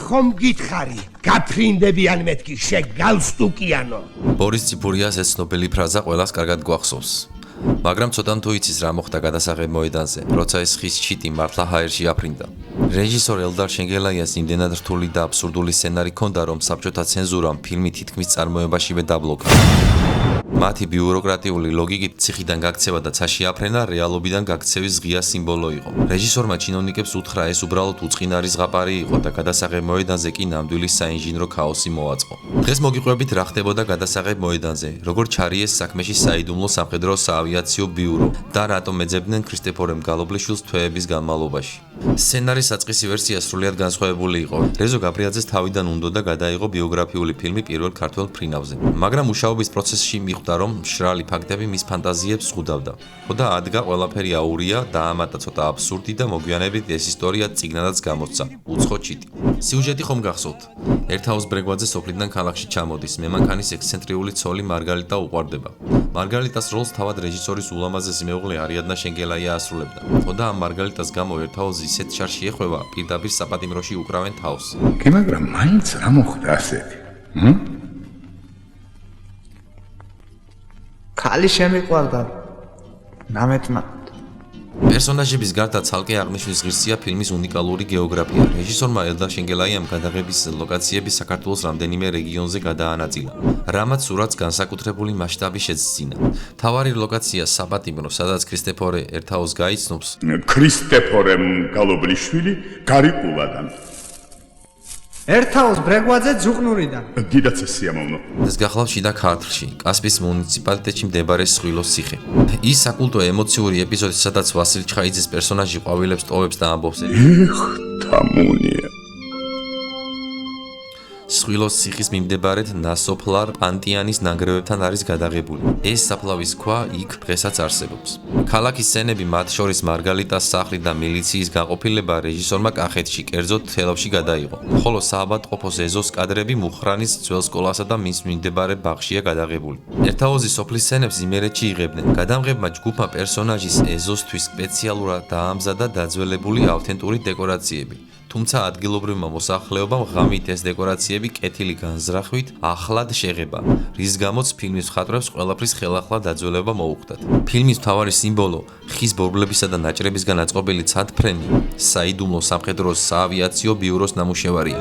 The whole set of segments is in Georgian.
ხომ გითხარი, გაფრინდებიან მეთქი შეგალსტუკიანო. ბორის ციფურიას ეს ცნობილი ფრაზა ყველას კარგად გვახსოვს. მაგრამ ცოტამ თუ იცის რა მოხდა გადასაღებ მოედანზე, როცა ეს ხის ჩიტი მართლა ჰაერში აფრინდა. რეჟისორ ელდარ შენგელაიას იმდენად რთული და აბსურდული სცენარი ჰქონდა, რომ საბჭოთა ცენზურამ ფილმი თითქმის წარმოებაშივე დაბლოკა. მათი ბიუროკრატიული ლოგიკით ციხიდან გაქცევა და ცაში აფრენა რეალობიდან გაქცევის ღია სიმბოლო იყო. რეჟისორმა ჩინოვნიკებს უთხრა ეს უბრალოდ უწყინარი ზღაპარი იყო და გადასაღებ მოედანზე კი ნამდვილი საინჟინრო ქაოსი მოაწყო. დღეს მოგიყვებით რა ხდებოდა გადასაღებ მოედანზე, როგორ ჩარიეს საქმეში საიდუმლო სამხედრო საავიაციო ბიურო და რატომ ეძებდნენ ქრისტეფორემ გალობლიშვილს თვეების განმავლობაში. სცენარის საწყისი ვერსია სრულიად განსხვავებული იყო. რეზო გაბრიაძეს თავიდან უნდოდა გადაიღო ბიოგრაფიული ფილმი პირველ ქართველ ფრინავზე, მაგრამ მუშაობის პროცესში მიხვდა, რომ მშრალი ფაქტები მის ფანტაზიებს ზღუდავდა. ხოდა ადგა ყველაფერი აურია, დაამატა ცოტა აბსურდი და მოგვიანებით ეს ისტორია წიგნადაც გამოსცა. უცხო ჩიტი. სიუჟეტი ხომ გახსოვთ? ერთაოს ბრეგვაძე სოფლიდან ქალაქში ჩამოდის. მემანქანის ექსცენტრიული ცოლი მარგალიტა უყვარდება. მარგალიტას როლს თავად რეჟისორის ულამაზესი მეუღლე არიადნა შენგელაია ასრულებდა. ხოდა ამ მარგალიტას გამო ერთაოს ისეთ შარში ეხვევა, პირდაპირ საპატიმროში უკრავენ თავს. კი, მაგრამ მაინც რა მოხდა ასეთი? ქალი შემიყვარდა ნამეთმა. პერსონაჟების გარდა ცალკე აღნიშნვის ღირსია ფილმის უნიკალური გეოგრაფია. რეჟისორმა ელდარ შენგელაიამ გადაღების ლოკაციები საქართველოს რამდენიმე რეგიონზე გადაანაწილა, რამაც სურათს განსაკუთრებული მასშტაბი შეძინა. მთავარი ლოკაცია საპატიმრო, სადაც ქრისტეფორე ერთაოს გაიცნობს. ქრისტეფორემ გალობლიშვილი გარიყულადან. ერთაოს ბრეგვაძე ძუყნურიდან. დიდაც სიამოვნო. ეს გახლავთ შიდა ქართლში, კასპის მუნიციპალიტეტში მდებარე სხვილოს ციხე. ის საკულტო ემოციური ეპიზოდი, სადაც ვასილ ჩხაიძის პერსონაჟი ყვავილებს ტოვებს და ამბობს. თამუნია. სხვილოს ციხის მიმდებარედ ნასოფლარ პანტიანის ნანგრევებთან არის გადაღებული. ეს საფლავის ქვა იქ დღესაც არსებობს. ქალაქის სცენები, მათ შორის მარგალიტას სახლი და მილიციის განყოფილება რეჟისორმა კახეთში, კერძოდ თელავში გადაიღო. ხოლო საავადმყოფოს ეზოს კადრები მუხრანის ძველ სკოლასა და მის მიმდებარე ბაღშია გადაღებული. ერთაოზის სოფლის სცენებს იმერეთში იღებდნენ. გადამღებმა ჯგუფმა პერსონაჟის ეზოსთვის სპეციალურად დაამზადა დაძველებული ავთენტური დეკორაციები. თუმცა ადგილობრივმა მოსახლეობამ ღამით ეს დეკორაციები კეთილი განზრახვით ახლად შეღება, რის გამოც ფილმის მხატვრებს ყველაფრის ხელახლა დაძველება მოუხდათ. ფილმის მთავარი სიმბოლო, ხის ბორბლებისა და ნაჭრებისგან აწყობილი ცალფრენი, საიდუმლო სამხედრო საავიაციო ბიუროს ნამუშევარია.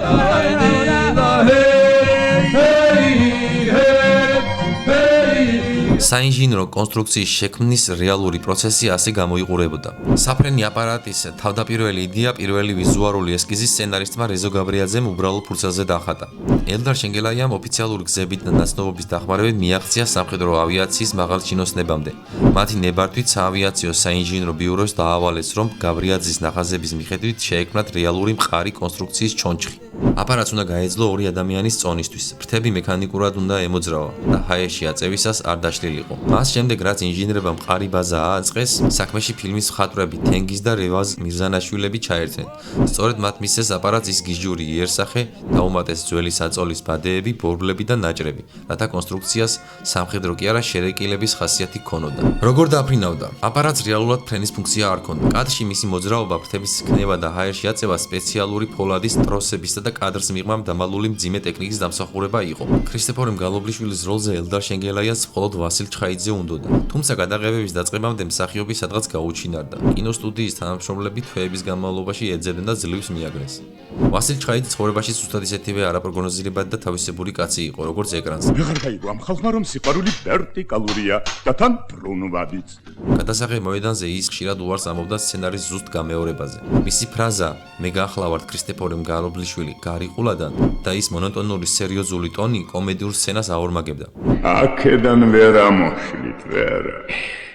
საინჟინრო კონსტრუქციის შექმნის რეალური პროცესი ასე გამოიყურებოდა. საფრენი აპარატის თავდაპირველი იდეა პირველი ვიზუალური ესკიზის სცენარისტმა რეზო გაბრიაძემ უბრალო ფურცელზე დახატა. ელდარ შენგელაიამ ოფიციალური გზებით და ნაცნობობის დახმარებით მიაღწია სამხედრო ავიაციის მაღალჩინოსნებამდე. მათი ნებართვით საავიაციო საინჟინრო ბიუროს დაავალეს, რომ გაბრიაძის ნახაზების მიხედვით შეექმნათ რეალური მყარი კონსტრუქციის ჩონჩხი. აპარატს უნდა გაეძლო ორი ადამიანის წონისთვის. ფრთები მექანიკურად უნდა ემოძრავა და ჰაერში აწევისას არ დაშლილიყო. მას შემდეგ, რაც ინჟინერებმა მყარი ბაზა ააწყეს, საქმეში ფილმის მხატვრები თენგიზ და რევაზ მირზანაშვილები ჩაერთვნენ. სწორედ მათ მისცეს აპარატს ის გიჟური იერსახე, დაუმატეს ძველი საწოლის ბადეები, ბორბლები და ნაჭრები, რათა კონსტრუქციას სამხედრო კი არა შერეკილების ხასიათი ჰქონოდა. როგორ დაფრინავდა? აპარატს რეალურად ფრენის ფუნქცია არ ჰქონდა. კადრში მისი მოძრაობა, ფრთების ქნება და ჰაერში აწევა სპეციალური ფოლადის ტროსებისა და კადრს მიღმამ დამალული მძიმე ტექნიკის დამსახურება იყო. ქრისტეფორემ გალობლიშვილის როლზე ელდარ შენგელაიას მხოლოდ ვასილ ჩხაიძე უნდოდა. თუმცა გადაღებების დაწყებამდე მსახიობი სადღაც გაუჩინარდა. კინოსტუდიის თანამშრომლები თვეების განმავლობაში ეძებდნენ და ძლივს მიაგნეს. ვასილ ჩხაიძე ცხოვრებაში ზუსტად ისეთივე არაპროგნოზირებადი და თავისებური კაცი იყო, როგორც ეკრანზე. ვეღარ გაიგო ამ ხალხმა, რომ სიყვარული ვერტიკალურია და თან ბრუნვადიც. გადასაღებ მოედანზე ის ხშირად უარს ამბობდა სცენარის ზუსტ გამეორებაზე. მისი ფრაზა „მე გახლავართ ქრისტეფორემ გალობლიშვილი გარიყულადან“ და ის მონოტონური სერიოზული ტონი კომედიურ სცენას აორმაგებდა. აქედან ვერ ამოშლით ვერა.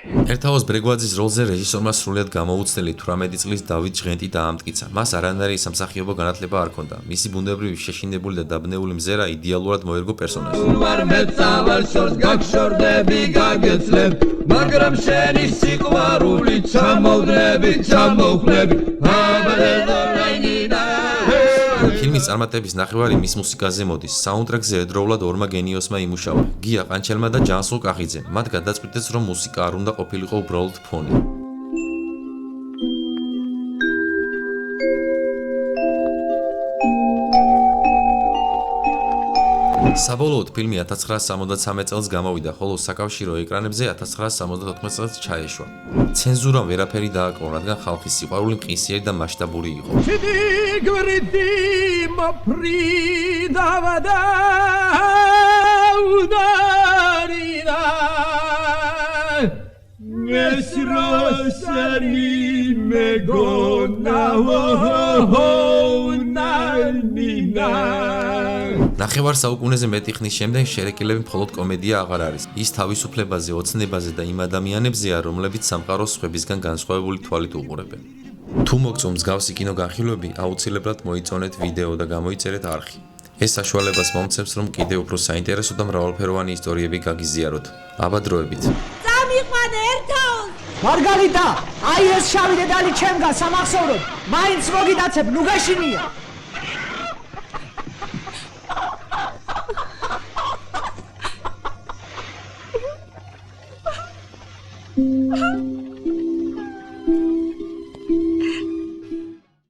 ერთაოს ბრეგვაძის როლზე რეჟისორმა სრულიად გამოუცდელი 18 წლის დავით ჟღენტი დაამტკიცა. მას არანაირი სამსახიობო განათლება არ ჰქონდა. მისი ბუნებრივი შეშინებული და დაბნეული მზერა იდეალურად მოერგო პერსონაჟს. ვარ მეწავალ შორს გაგშორდები გაგეცლებ, მაგრამ შენი სიყვარული ჩამოვდნები, ჩამოვხნები. ფილმის წარმატების ნახევარი მის მუსიკაზე მოდის. საუნდტრეკზე ერთდროულად ორმა გენიოსმა იმუშავა, გია ყანჩელმა და ჯანსუღ კახიძემ. მათ გადაწყვიტეს, რომ მუსიკა არ უნდა ყოფილიყო უბრალოდ ფონი. საბოლოოდ ფილმი 1973 წელს გამოვიდა, ხოლო საკავშირო ეკრანებზე 1974 წელს ჩაეშვა. ცენზურამ ვერაფერი დააკრა, რადგან ხალხის სიყვარული მყისიერი და მასშტაბური იყო. ნახევარ საუკუნეზე მეტი ხნის შემდეგ შერეკილები მხოლოდ კომედია აღარ არის. ის თავისუფლებაზე, ოცნებაზე და იმ ადამიანებზეა, რომლებიც სამყაროს სხვებისგან განსხვავებული თვალით უყურებენ. თუ მოგწონთ მსგავსი კინოგახილვები, აუცილებლად მოიწონეთ ვიდეო და გამოიწერეთ არხი. ეს საშუალებას მომცემს, რომ კიდევ უფრო საინტერესო და მრავალფეროვანი ისტორიები გაგიზიაროთ. აბადროებით. წამიყვანე ერთაოს! მარგარიტა, აი ეს შავი დედალი ჩემგან სამახსოვროდ, მაინც მოგიდაცებ, ნუ გაშინია. Ha!